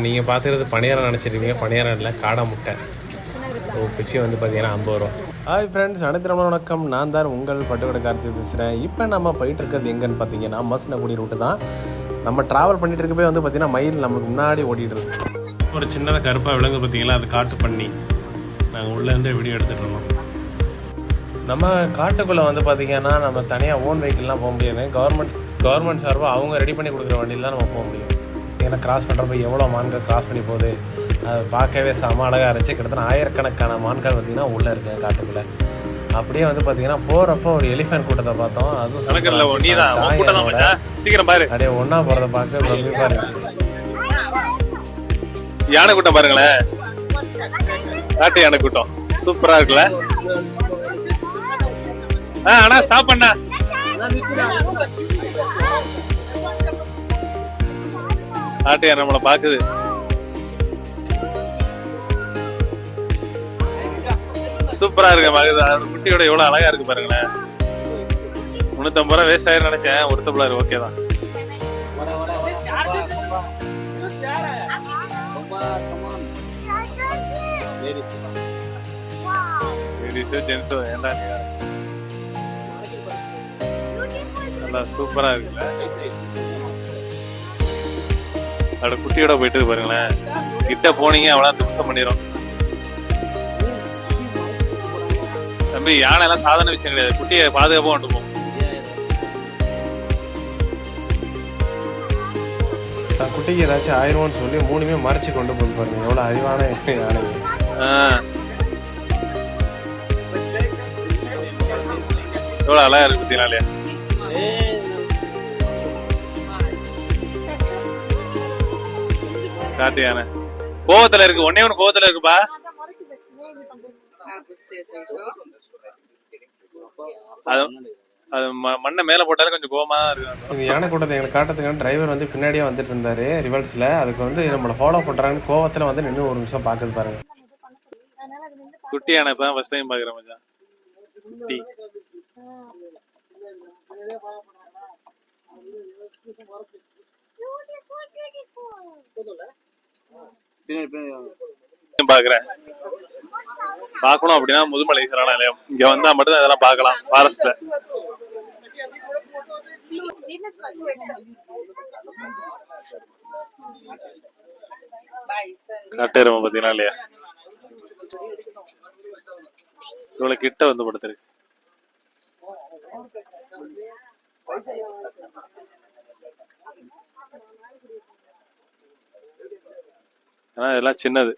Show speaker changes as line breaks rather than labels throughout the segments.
நீங்கள் பார்த்துக்கிறது பணியாரம் நினச்சிருக்கீங்க, பணியாரம் இல்லை, காடை முட்டை. குச்சி வந்து பார்த்தீங்கன்னா 50 ரூபா. ஹாய் ஃப்ரெண்ட்ஸ், அனைத்து வணக்கம். நான் தான் உங்கள் பட்டுக்கடை கார்த்திக் பேசுகிறேன். இப்போ நம்ம போயிட்டு இருக்கிறது எங்கன்னு பார்த்தீங்கன்னா மசனகுடி ரூட்டு தான். நம்ம ட்ராவல் பண்ணிட்டு இருக்கப்போ வந்து பார்த்தீங்கன்னா மயில் நமக்கு முன்னாடி ஓடிட்டு இருக்கு. ஒரு சின்னதாக கருப்பாக விலங்கு பார்த்தீங்களா, அது காட்டு பண்ணி. நாங்கள் உள்ளேருந்து வீடியோ எடுத்துகிட்டு இருந்தோம். நம்ம காட்டுக்குள்ளே வந்து பார்த்திங்கன்னா நம்ம தனியாக ஓன் வெஹிக்கிள்லாம் போக முடியாது. கவர்மெண்ட் சார்பாக அவங்க ரெடி பண்ணி கொடுக்குற வண்டியில் தான் நம்ம போக முடியும். ஏன்னா கிராஸ் பண்ணுறப்ப எவ்வளோ மான்கள் கிராஸ் பண்ணி போகுது, அது பார்க்கவே செம அழகாக இருந்துச்சு. கிட்டத்தட்ட ஆயிரக்கணக்கான மான்கள் பார்த்திங்கன்னா உள்ளே இருக்குது காட்டுக்குள்ளே. அப்படியே வந்து பார்த்தீங்கன்னா போகிறப்போ ஒரு எலிஃபென்ட் கூட்டத்தை பார்த்தோம். அதுவும் அப்படியே ஒன்றா போகிறத பார்க்க பிரமிப்பாக இருந்துச்சு.
யானை கூட்டம் பாருங்களேன், காட்டு யானை கூட்டம் சூப்பரா இருக்குல்ல. ஆனா ஸ்டாப் பண்ண காட்டு யானை நம்மளை பாக்குது. சூப்பரா இருக்கு மகுது. குட்டியோட எவ்வளவு அழகா இருக்கு பாருங்களேன். 350 ரூபா வேஸ்ட் ஆயிரும் நினைச்சேன். ஒருத்தப்பலாரு ஓகே தான். சூப்பரா இருக்குல்ல. அதோட குட்டியோட போயிட்டு பாருங்களேன். கிட்ட போனீங்க அவ்வளவு தும்சம் பண்ணிரும். தம்பி, யானை எல்லாம் சாதாரண விஷயம் கிடையாது. குட்டியை பாதுகாப்பா கொண்டு போகும்.
குட்டிக்கு ஏதாச்சும் ஆயிரம்னு சொல்லி 3மே மறைச்சு கொண்டு போய் பாருங்க. எவ்வளவு அறிவான யானை.
எவ்வளவு அழகா இருக்கு பத்தினாலே. காட்டு யானை கோவத்துல இருக்கு. ஒன்னே ஒண்ணு கோவத்துல இருக்குப்பா. அது மண்ணை மேல போட்டாலும் கொஞ்சம் கோவமா தான் இருக்கு.
இந்த யானை கூட்டத்தை எங்களுக்கு காட்டுறதுக்கான டிரைவர் வந்து பின்னாடியே வந்துட்டு இருந்தாரு ரிவர்ஸ்ல. அதுக்கு வந்து நம்மளை ஃபாலோ பண்றாங்கன்னு கோவத்துல வந்து நின்று ஒரு நிமிஷம் பாக்குது பாருங்க.
குட்டி யானை இப்ப ஃபர்ஸ்ட் டைம் பாக்குறேன் மச்சான். குட்டி பாக்குறேன். பாக்கணும் அப்படின்னா முதுமலை சரணாலயம் இங்க வந்தா மட்டும் இதெல்லாம் பாக்கலாம். ஃபாரஸ்ட்ல காட்டேரமா பாத்தீங்கன்னா இல்லையா, இவ்வளவு கிட்ட வந்து படுத்திருக்கு. ஆனா இதெல்லாம் சின்னது.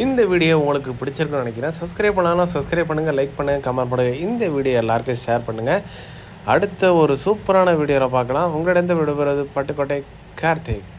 இந்த வீடியோ உங்களுக்கு பிடிச்சிருக்குன்னு நினைக்கிறேன். சப்ஸ்கிரைப் பண்ணாலும் சப்ஸ்கிரைப் பண்ணுங்கள், லைக் பண்ணுங்கள், கமெண்ட் பண்ணுங்கள். இந்த வீடியோ எல்லாருக்கும் ஷேர் பண்ணுங்கள். அடுத்த ஒரு சூப்பரான வீடியோவில் பார்க்கலாம். உங்களிடம் விடுபடுறது பட்டுக்கோட்டை கார்த்திக்.